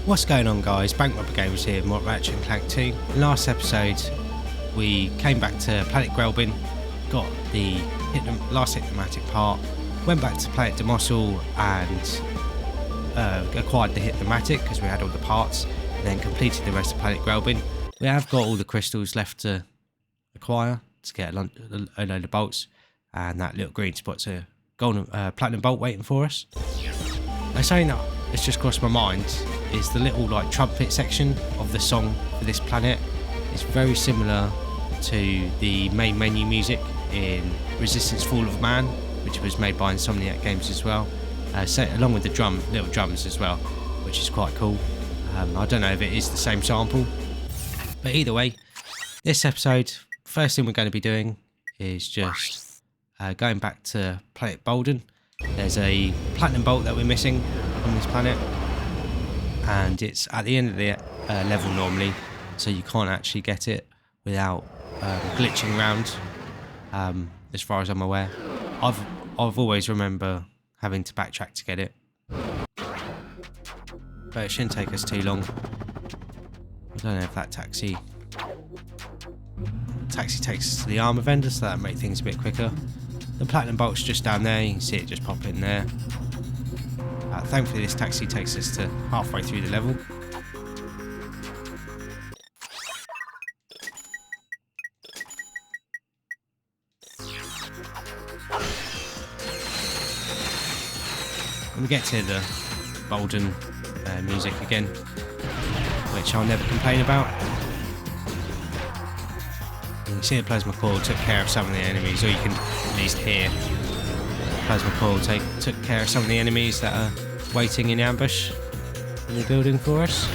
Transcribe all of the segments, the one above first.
What's going on, guys? Bankrupper Games here, more Ratchet and Clank 2. In last episode we came back to Planet Grelbin, got the last hypnomatic part, went back to Planet Demossel and acquired the hypnomatic because we had all the parts, and then completed the rest of Planet Grelbin. We have got all the crystals left to acquire to get a load of bolts, and that little green spot's a golden platinum bolt waiting for us. I'm saying that it's just crossed my mind is the little like trumpet section of the song for this planet is very similar to the main menu music in Resistance Fall of Man, which was made by Insomniac Games as well, along with the little drums as well, which is quite cool. I don't know if it is the same sample, but either way, this episode, first thing we're going to be doing is just going back to Planet Bolden. There's a platinum bolt that we're missing on this planet, and it's at the end of the level normally, so you can't actually get it without glitching around, as far as I'm aware. I've always remember having to backtrack to get it, but it shouldn't take us too long. I don't know if that taxi takes us to the armor vendor, so that'll make things a bit quicker. The platinum bolt's just down there, you can see it just pop in there. Thankfully this taxi takes us to halfway through the level. And we get to the Bolden music again, which I'll never complain about. You can see the plasma coil took care of some of the enemies, or you can at least hear plasma coil took care of some of the enemies that are waiting in ambush in the building for us.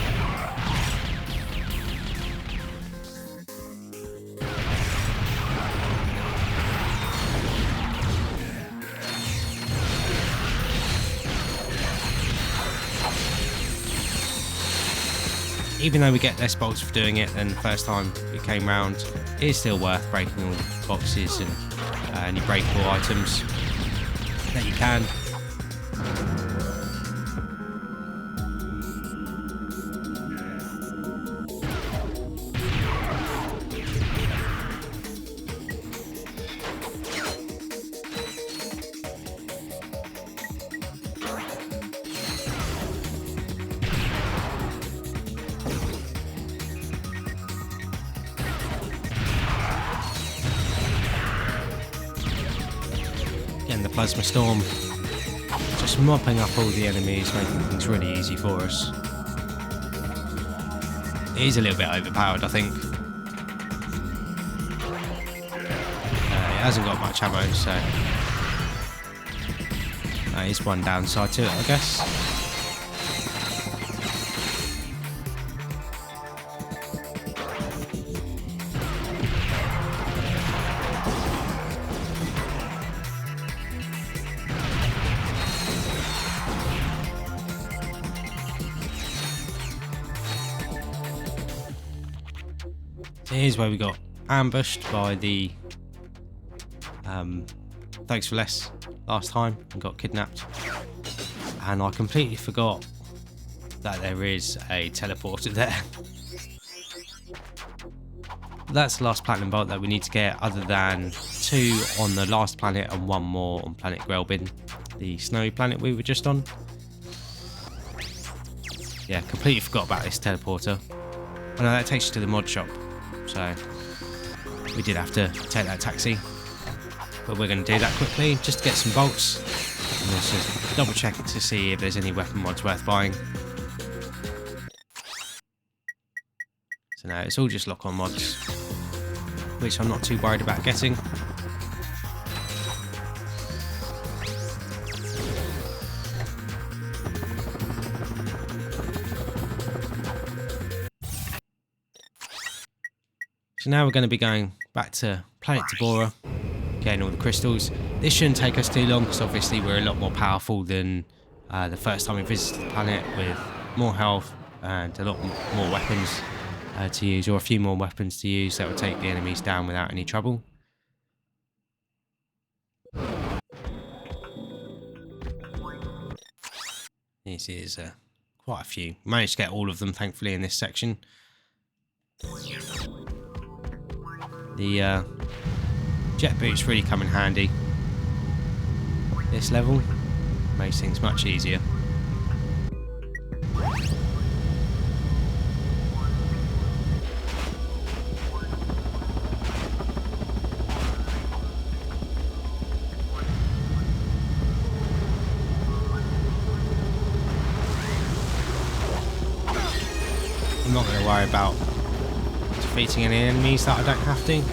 Even though we get less bolts for doing it than the first time we came round, it is still worth breaking all the boxes and any breakable items that you can. Again, the plasma storm just mopping up all the enemies, making things really easy for us. It is a little bit overpowered, I think. It hasn't got much ammo, so that is one downside to it, I guess. Here's where we got ambushed by the Thanks for Less last time and got kidnapped, and I completely forgot that there is a teleporter there. That's the last platinum bolt that we need to get, other than 2 on the last planet and 1 more on Planet Grelbin, the snowy planet we were just on. Yeah, completely forgot about this teleporter. I know that takes you to the mod shop, so we did have to take that taxi, but we're going to do that quickly just to get some bolts and also double check it to see if there's any weapon mods worth buying. So no, it's all just lock-on mods, which I'm not too worried about getting. So now we're going to be going back to Planet Tabora, getting all the crystals. This shouldn't take us too long because obviously we're a lot more powerful than the first time we visited the planet, with more health and a lot more weapons to use, or a few more weapons to use that will take the enemies down without any trouble. This is quite a few. Managed to get all of them, thankfully, in this section. The jet boots really come in handy. This level makes things much easier. I'm not going to worry about defeating any enemies that I don't have to.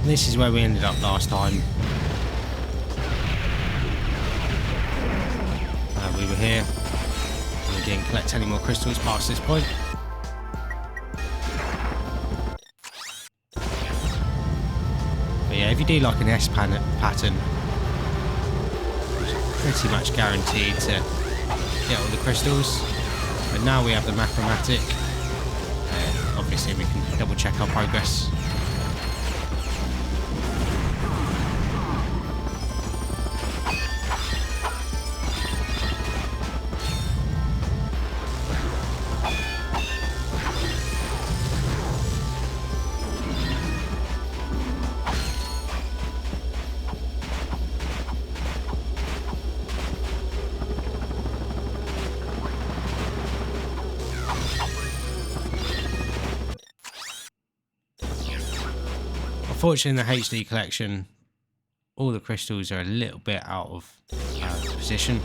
This is where we ended up last time. We were here and we didn't collect any more crystals past this point. But yeah, if you do like an S pattern, pretty much guaranteed to get all the crystals. But now we have the macromatic. Obviously we can double check our progress. Unfortunately, in the HD collection, all the crystals are a little bit out of position,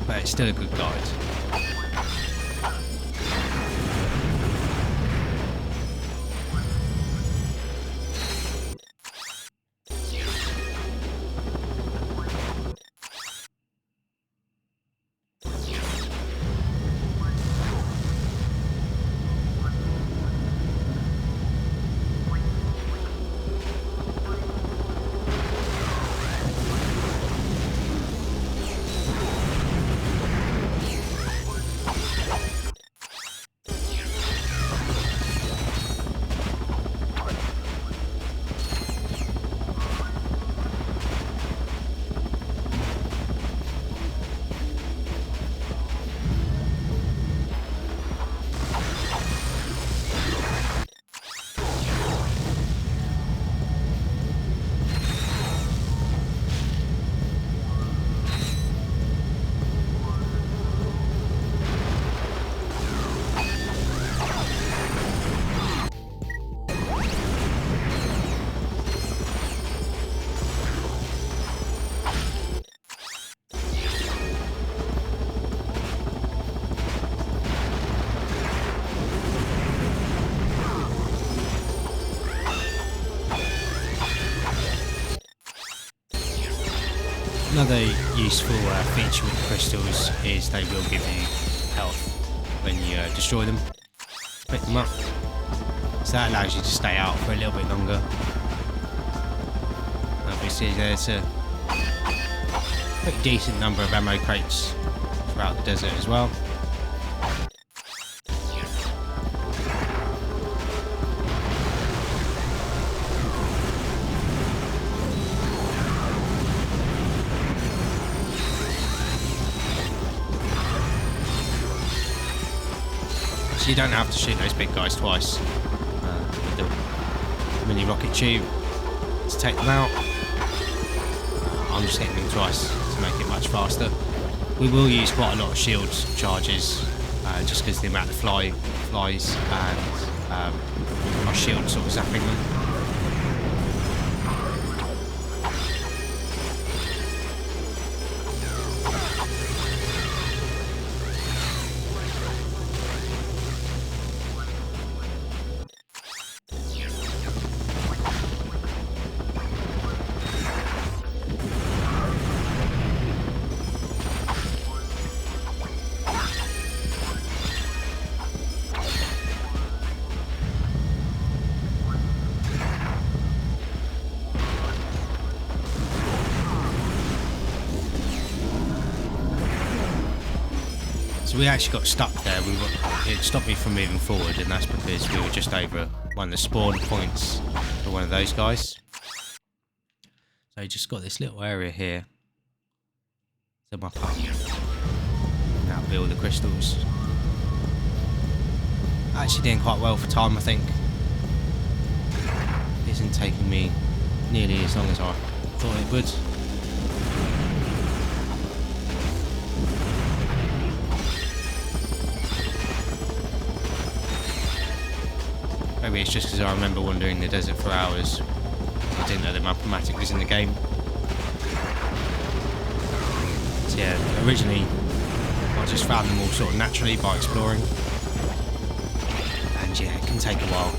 but it's still a good guide. Another useful feature with the crystals is they will give you health when you destroy them, pick them up, so that allows you to stay out for a little bit longer. Obviously there's a pretty decent number of ammo crates throughout the desert as well. You don't have to shoot those big guys twice with the mini rocket tube to take them out. I'm just hitting them twice to make it much faster. We will use quite a lot of shield charges just because the amount of flies and our shield sort of zapping them. So we actually got stuck there. It stopped me from moving forward, and that's because we were just over one of the spawn points for one of those guys. So you just got this little area here. So my pup. That'll be all the crystals. Actually doing quite well for time, I think. It isn't taking me nearly as long as I thought it would. Maybe it's just because I remember wandering the desert for hours. I didn't know the mathematics was in the game. So yeah, originally I just found them all sort of naturally by exploring. And yeah, it can take a while.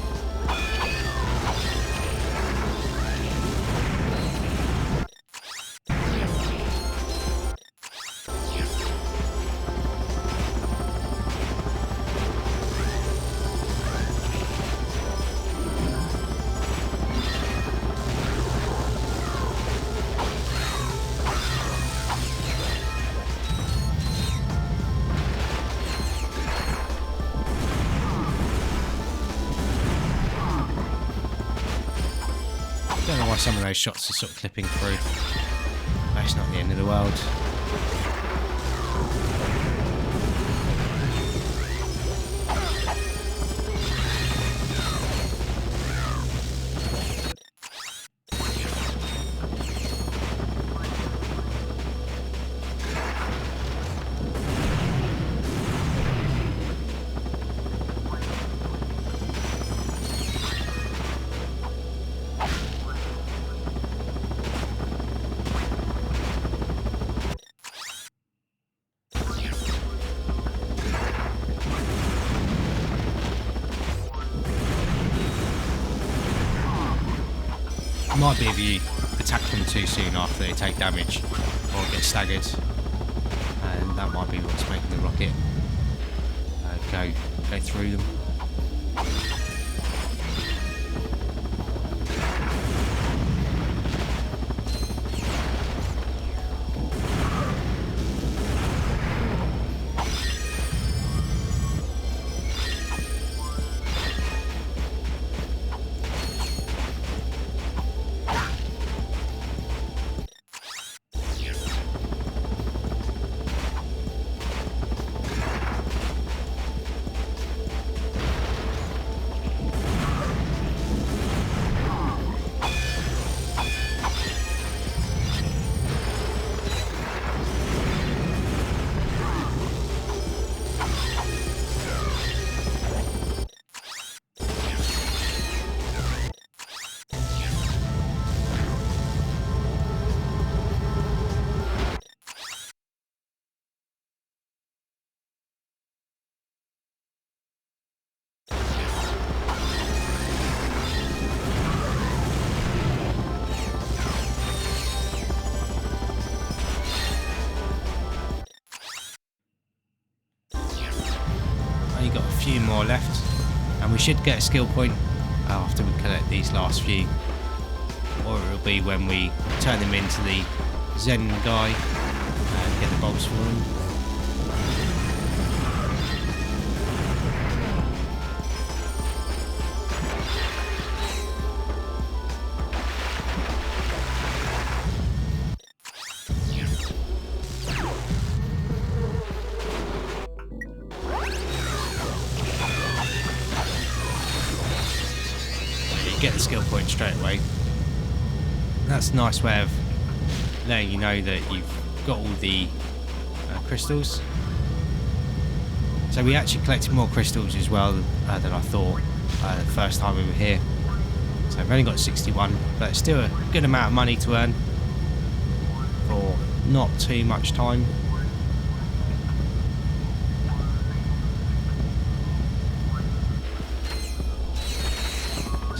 I don't know why some of those shots are sort of clipping through. But it's not the end of the world. It might be if you attack them too soon after they take damage or get staggered, and that might be what's making the rocket go through them. Only got a few more left, and we should get a skill point after we collect these last few, or it will be when we turn them into the Zen guy and get the bobs for him. Get the skill point straight away. That's a nice way of letting you know that you've got all the crystals. So we actually collected more crystals as well than I thought the first time we were here. So I've only got 61, but it's still a good amount of money to earn for not too much time.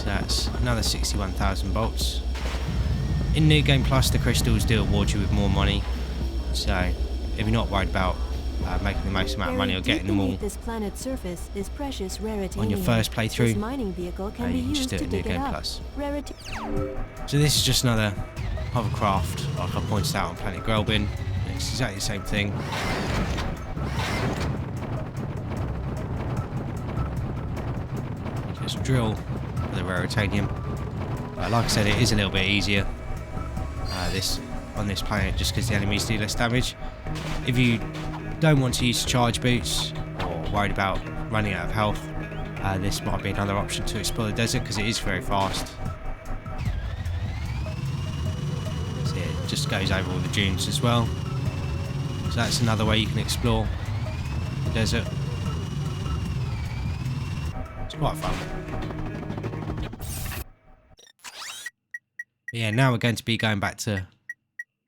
That's another 61,000 bolts. In New Game Plus, the crystals do award you with more money, so if you're not worried about making the most amount of money or getting them all this planet's surface is precious rarity on your first playthrough, mining vehicle can be you can just used do it to in New dig it Game up. Plus. Rarity. So this is just another hovercraft, like I pointed out on Planet Grelbin. It's exactly the same thing. drill for the raritanium. Like I said, it is a little bit easier on this planet just because the enemies do less damage. If you don't want to use charge boots or worried about running out of health, this might be another option to explore the desert because it is very fast. So it just goes over all the dunes as well. So that's another way you can explore the desert. It's quite fun. But yeah, now we're going to be going back to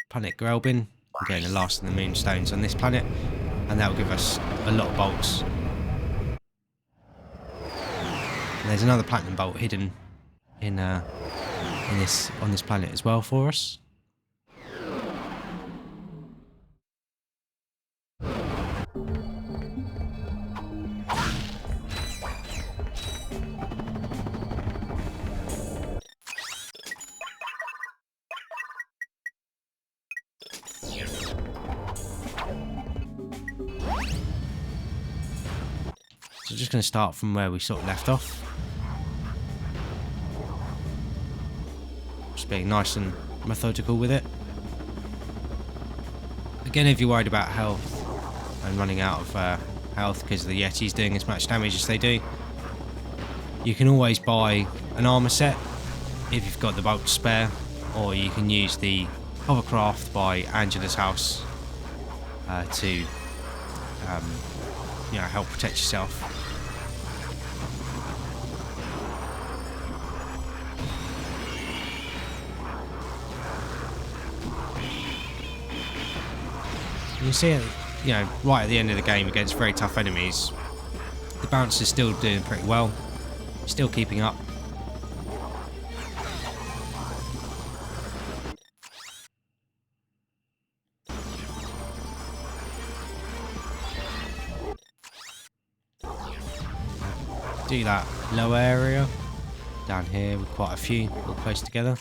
planet Grelbin and getting the last of the moonstones on this planet, and that will give us a lot of bolts. And there's another platinum bolt hidden on this planet as well for us. So just going to start from where we sort of left off. Just being nice and methodical with it. Again, if you're worried about health and running out of health because the Yetis doing as much damage as they do, you can always buy an armor set if you've got the bolt spare, or you can use the hovercraft by Angela's house to help protect yourself. You see it, right at the end of the game against very tough enemies, the bounce is still doing pretty well, still keeping up. Do that lower area down here with quite a few all close together.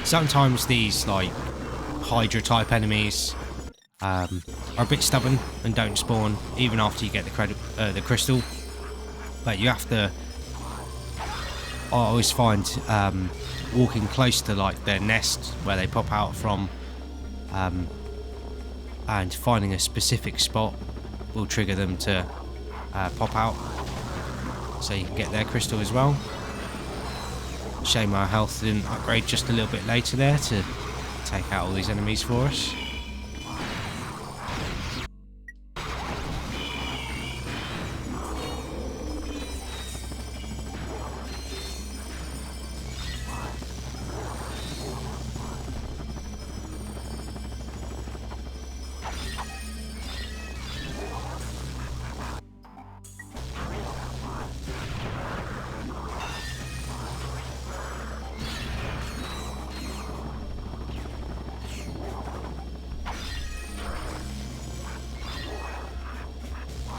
Sometimes these like Hydra type enemies are a bit stubborn and don't spawn even after you get the crystal. But you have to, I always find walking close to like their nest where they pop out from, and finding a specific spot will trigger them to pop out, so you can get their crystal as well. Shame our health didn't upgrade just a little bit later there to take out all these enemies for us.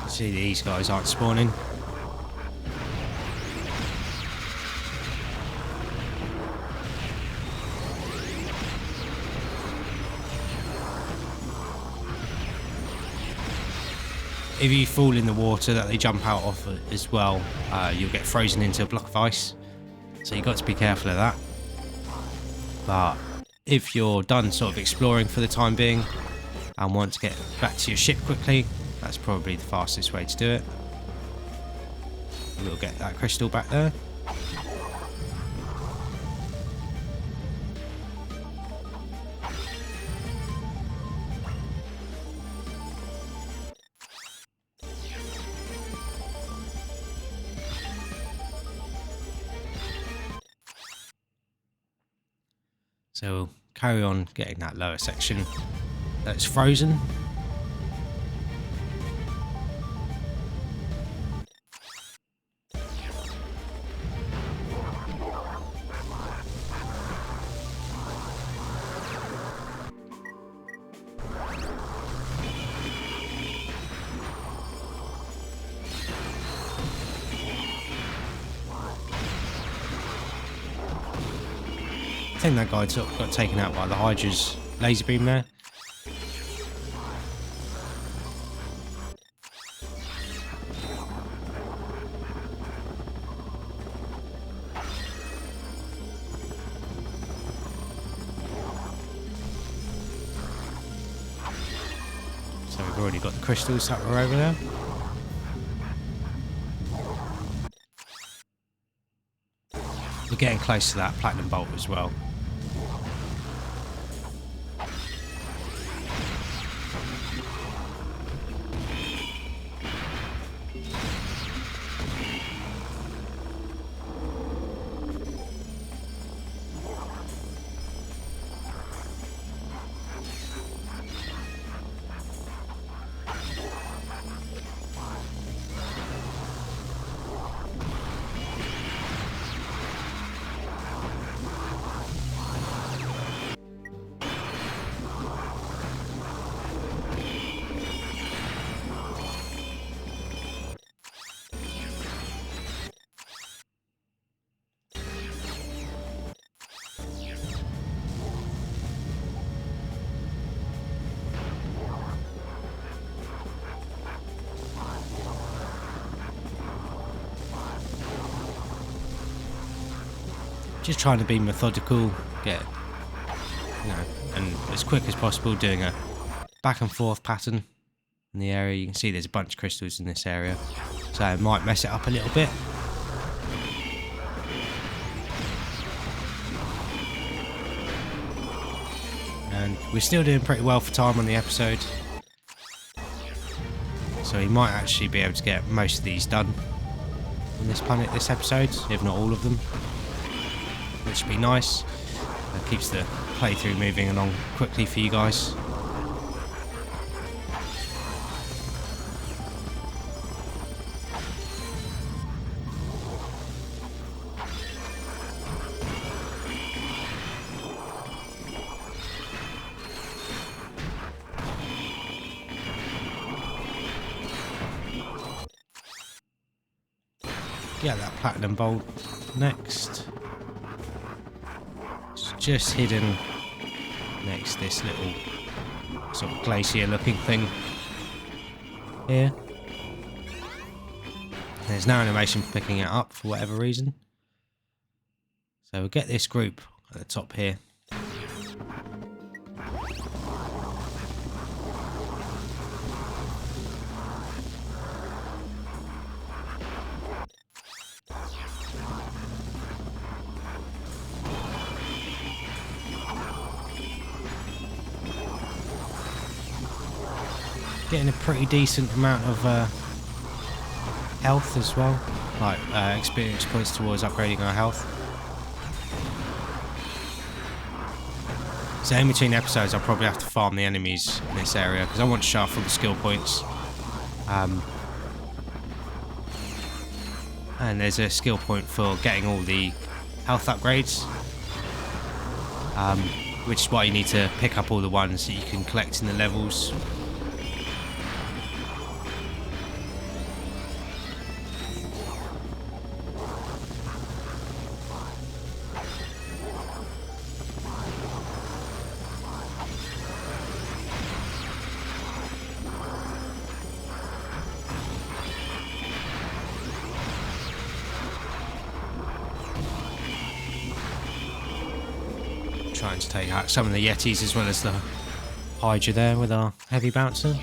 See, these guys aren't spawning. If you fall in the water that they jump out of as well, you'll get frozen into a block of ice. So you've got to be careful of that. But if you're done sort of exploring for the time being and want to get back to your ship quickly, that's probably the fastest way to do it. We'll get that crystal back there. So we'll carry on getting that lower section that's frozen. I think that guy got taken out by the Hydra's laser beam there. So we've already got the crystals that were over there. We're getting close to that platinum bolt as well. Just trying to be methodical, get, you know, and as quick as possible, doing a back and forth pattern in the area. You can see there's a bunch of crystals in this area, so it might mess it up a little bit. And we're still doing pretty well for time on the episode, so we might actually be able to get most of these done on this planet this episode, if not all of them, which would be nice. It keeps the playthrough moving along quickly for you guys. Get that platinum bolt next. It's just hidden next to this little sort of glacier looking thing here. There's no animation for picking it up for whatever reason. So we'll get this group at the top here. Getting a pretty decent amount of health as well, like experience points towards upgrading our health. So in between episodes I'll probably have to farm the enemies in this area because I want to show off all the skill points. And there's a skill point for getting all the health upgrades, which is why you need to pick up all the ones that you can collect in the levels. Trying to take out some of the Yetis as well as the Hydra there with our heavy bouncer.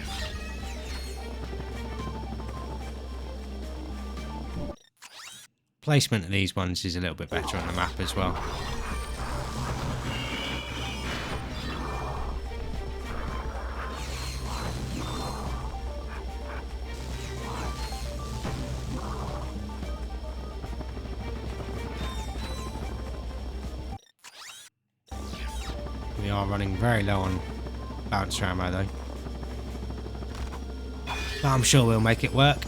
Placement of these ones is a little bit better on the map as well. We are running very low on bouncer ammo though, but I'm sure we'll make it work.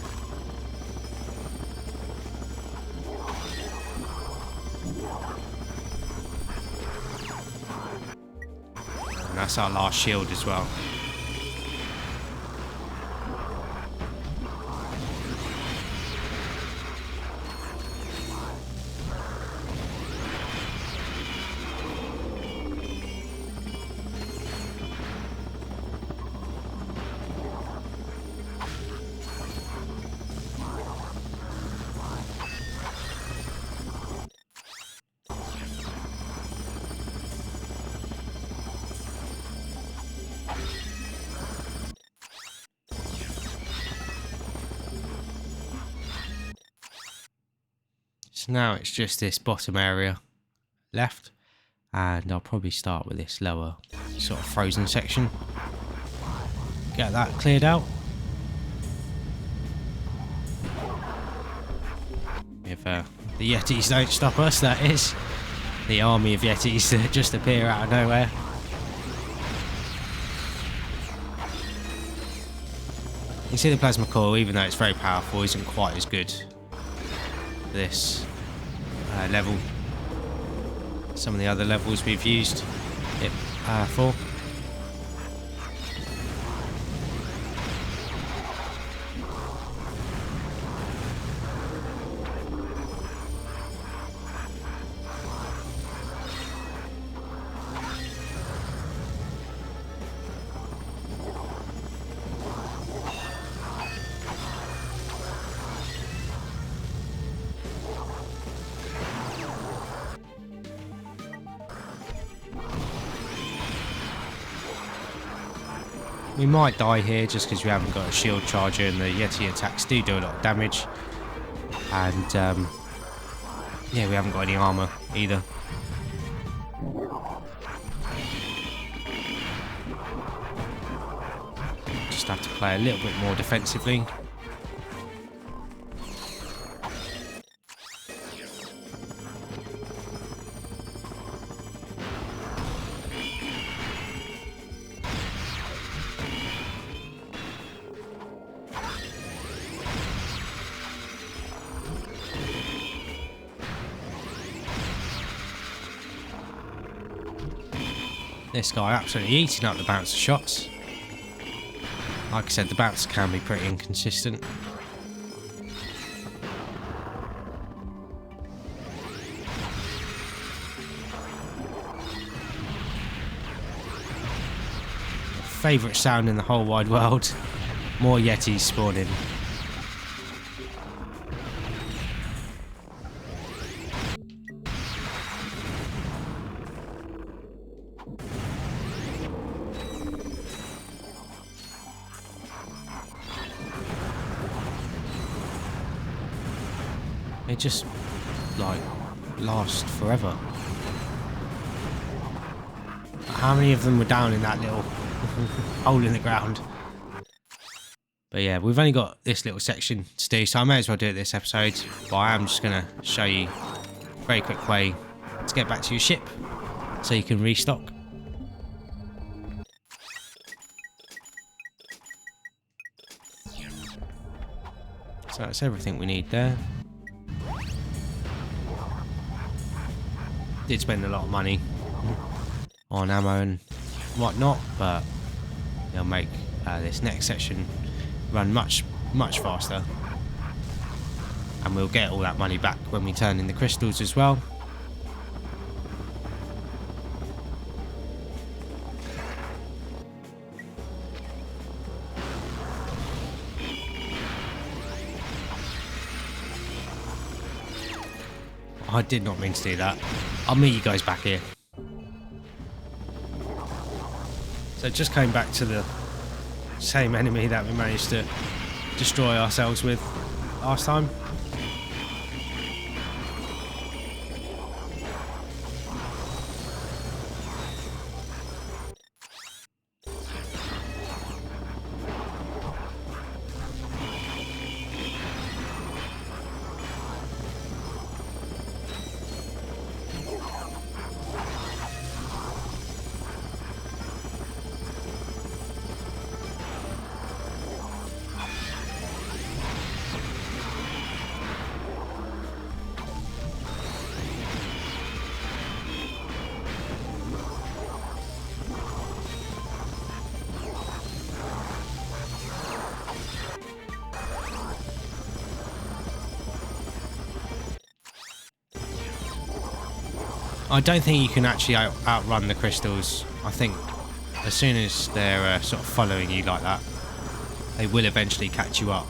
And that's our last shield as well. So now it's just this bottom area left, and I'll probably start with this lower sort of frozen section. Get that cleared out. If the Yetis don't stop us, that is. The army of Yetis that just appear out of nowhere. You see the plasma coil, even though it's very powerful, isn't quite as good for this level. Some of the other levels we've used it for. We might die here just because we haven't got a shield charger, and the Yeti attacks do a lot of damage. And yeah, we haven't got any armor either. Just have to play a little bit more defensively. This guy absolutely eating up the bouncer shots. Like I said, the bouncer can be pretty inconsistent. Favourite sound in the whole wide world. More Yetis spawning. They just, like, last forever. How many of them were down in that little hole in the ground? But yeah, we've only got this little section to do, so I may as well do it this episode. But I am just going to show you a very quick way to get back to your ship so you can restock. So that's everything we need there. Did spend a lot of money on ammo and whatnot, but they'll make this next section run much faster, and we'll get all that money back when we turn in the crystals as well. I did not mean to do that. I'll meet you guys back here. So just came back to the same enemy that we managed to destroy ourselves with last time. I don't think you can actually outrun the crystals. I think as soon as they're sort of following you like that, they will eventually catch you up,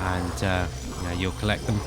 and you know, you'll collect them.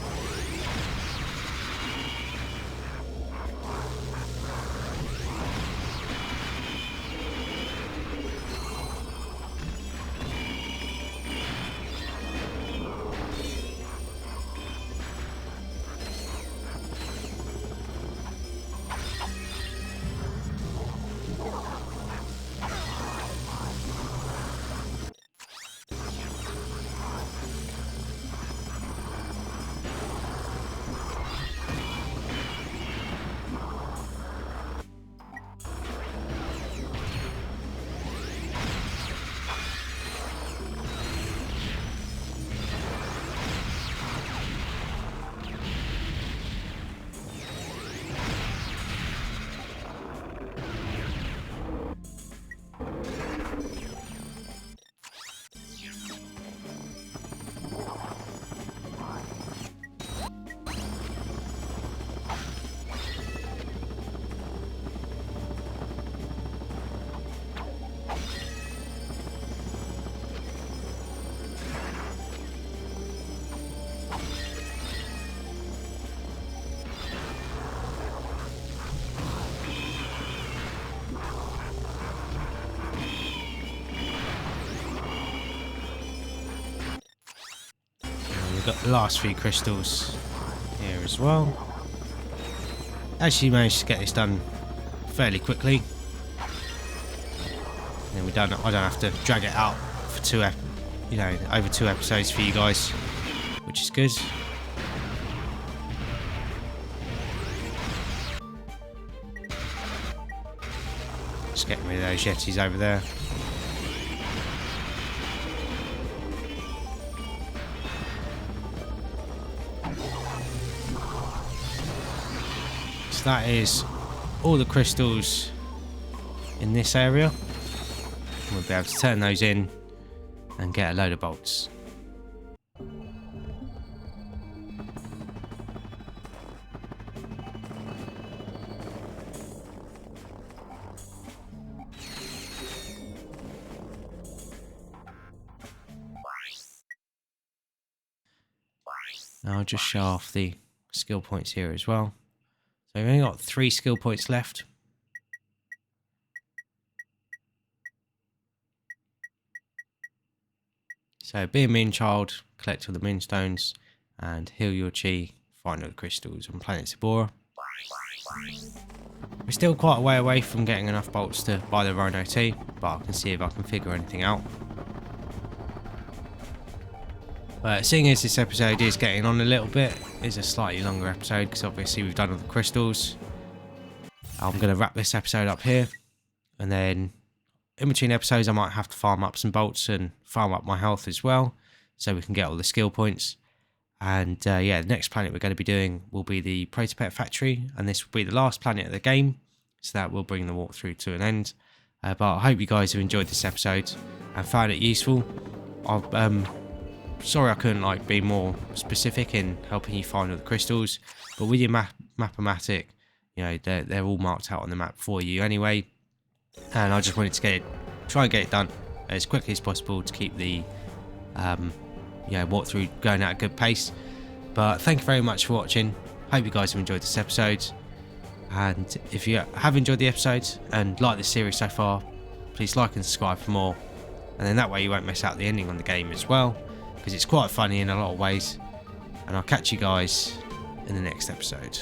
we've got the last few crystals here as well. Actually managed to get this done fairly quickly. And then I don't have to drag it out for over 2 episodes for you guys, which is good. Just getting rid of those yetis over there. So that is all the crystals in this area. We'll be able to turn those in and get a load of bolts. Now I'll just show off the skill points here as well. So we've only got 3 skill points left. So be a mean child, collect all the moonstones, and heal your chi, find all the crystals on planet Sabora. We're still quite a way away from getting enough bolts to buy the Rhino 2, but I can see if I can figure anything out. But seeing as this episode is getting on a little bit, it's a slightly longer episode because obviously we've done all the crystals. I'm going to wrap this episode up here, and then in between episodes I might have to farm up some bolts and farm up my health as well, so we can get all the skill points. And yeah, the next planet we're going to be doing will be the Protopet Factory, and this will be the last planet of the game, so that will bring the walkthrough to an end. But I hope you guys have enjoyed this episode and found it useful. Sorry I couldn't be more specific in helping you find all the crystals, but with your Map-O-Matic, they're all marked out on the map for you anyway. And I just wanted to try and get it done as quickly as possible to keep the walkthrough going at a good pace. But thank you very much for watching. Hope you guys have enjoyed this episode, and if you have enjoyed the episode and like this series so far, please like and subscribe for more, and then that way you won't miss out the ending on the game as well, because it's quite funny in a lot of ways. And I'll catch you guys in the next episode.